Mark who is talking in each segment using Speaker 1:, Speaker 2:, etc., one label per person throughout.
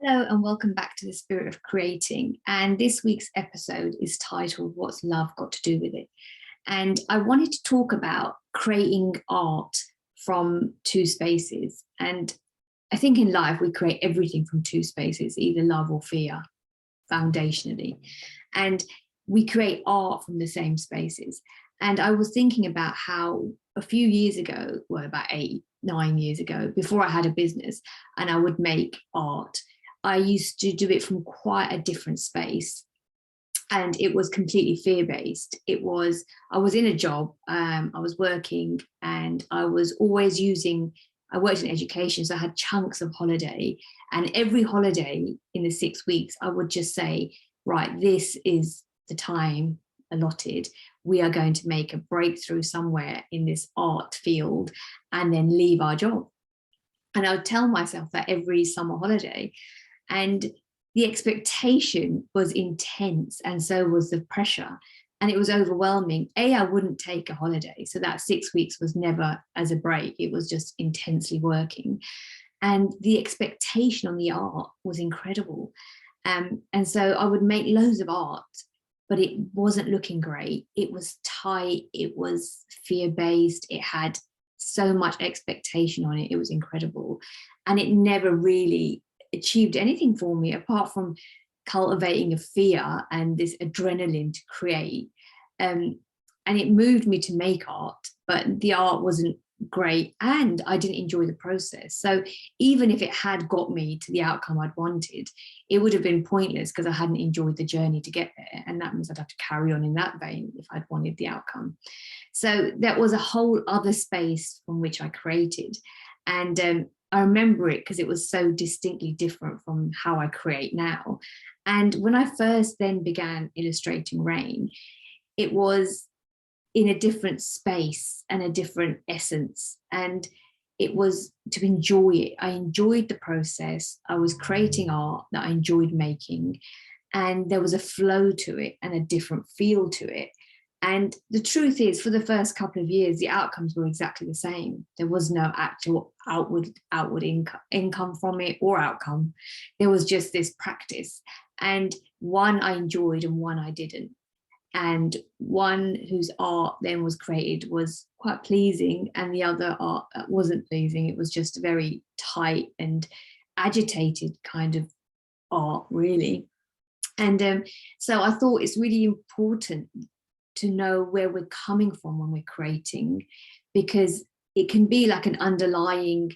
Speaker 1: Hello and welcome back to the Spirit of Creating. And this week's episode is titled What's Love Got to Do with It? And I wanted to talk about creating art from two spaces. And I think in life we create everything from two spaces, either love or fear, foundationally. And we create art from the same spaces. And I was thinking about how a few years ago, well, about 8-9 years ago, before I had a business and I would make art, I used to do it from quite a different space, and it was completely fear-based. I was in a job, I was working, and I worked in education, so I had chunks of holiday, and every holiday in the 6 weeks, I would just say, right, this is the time allotted. We are going to make a breakthrough somewhere in this art field and then leave our job. And I would tell myself that every summer holiday. And the expectation was intense, and so was the pressure, and it was overwhelming. I wouldn't take a holiday, so that 6 weeks was never as a break. It was just intensely working, and the expectation on the art was incredible. And so I would make loads of art, but it wasn't looking great. It was tight, it was fear-based, it had so much expectation on it. It was incredible, and it never really achieved anything for me apart from cultivating a fear and this adrenaline to create. And it moved me to make art, but the art wasn't great and I didn't enjoy the process. So even if it had got me to the outcome I'd wanted, it would have been pointless because I hadn't enjoyed the journey to get there. And that means I'd have to carry on in that vein if I'd wanted the outcome. So that was a whole other space from which I created. And I remember it because it was so distinctly different from how I create now. And when I first then began illustrating Rain, it was in a different space and a different essence. And it was to enjoy it. I enjoyed the process. I was creating art that I enjoyed making. And there was a flow to it and a different feel to it. And the truth is, for the first couple of years, the outcomes were exactly the same. There was no actual outward income from it or outcome. There was just this practice. And one I enjoyed and one I didn't. And one whose art then was created was quite pleasing, and the other art wasn't pleasing. It was just very tight and agitated kind of art, really. And so I thought it's really important to know where we're coming from when we're creating, because it can be like an underlying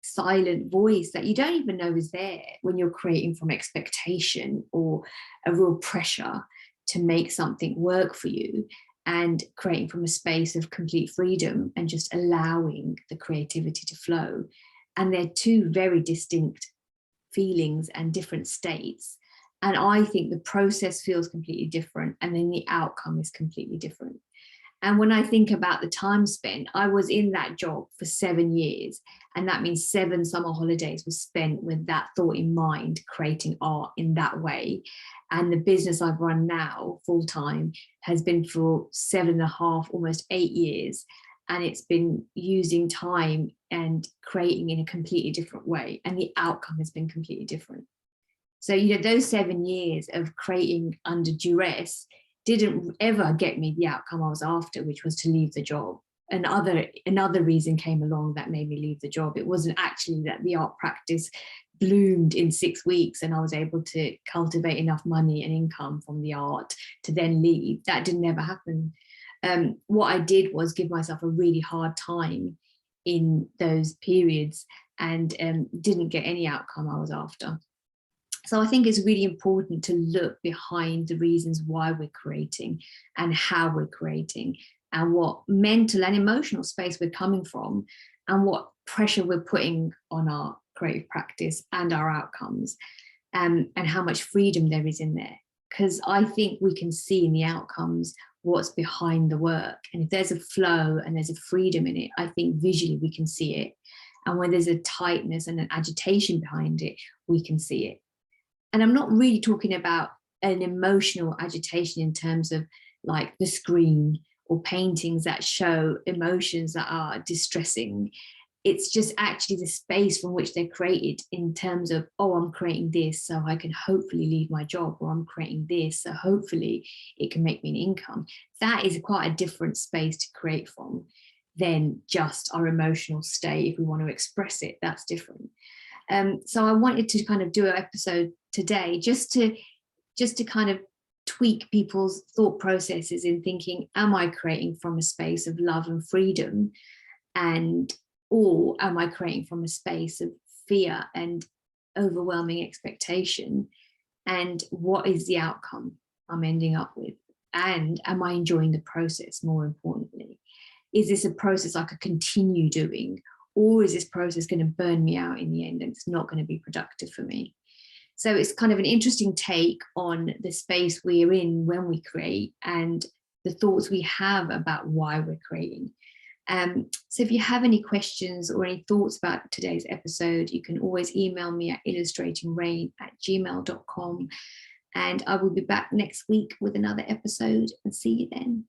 Speaker 1: silent voice that you don't even know is there when you're creating from expectation or a real pressure to make something work for you, and creating from a space of complete freedom and just allowing the creativity to flow. And they're two very distinct feelings and different states. And I think the process feels completely different, and then the outcome is completely different. And when I think about the time spent, I was in that job for 7 years. And that means 7 summer holidays were spent with that thought in mind, creating art in that way. And the business I've run now full time has been for 7.5, almost 8 years. And it's been using time and creating in a completely different way. And the outcome has been completely different. So, those 7 years of creating under duress didn't ever get me the outcome I was after, which was to leave the job. Another reason came along that made me leave the job. It wasn't actually that the art practice bloomed in 6 weeks and I was able to cultivate enough money and income from the art to then leave. That didn't ever happen. What I did was give myself a really hard time in those periods, and didn't get any outcome I was after. So I think it's really important to look behind the reasons why we're creating and how we're creating, and what mental and emotional space we're coming from, and what pressure we're putting on our creative practice and our outcomes, and how much freedom there is in there. Because I think we can see in the outcomes what's behind the work. And if there's a flow and there's a freedom in it, I think visually we can see it. And when there's a tightness and an agitation behind it, we can see it. And I'm not really talking about an emotional agitation in terms of like the screen or paintings that show emotions that are distressing. it's just actually the space from which they're created in terms of, oh, I'm creating this so I can hopefully leave my job, or I'm creating this so hopefully it can make me an income. That is quite a different space to create from than just our emotional state. If we want to express it, that's different. So I wanted to kind of do an episode today just to kind of tweak people's thought processes in thinking, am I creating from a space of love and freedom, and or am I creating from a space of fear and overwhelming expectation? And what is the outcome I'm ending up with? And am I enjoying the process, more importantly? Is this a process I could continue doing? Or is this process going to burn me out in the end and it's not going to be productive for me? So it's kind of an interesting take on the space we're in when we create and the thoughts we have about why we're creating. So if you have any questions or any thoughts about today's episode, you can always email me at illustratingrain@gmail.com. And I will be back next week with another episode, and see you then.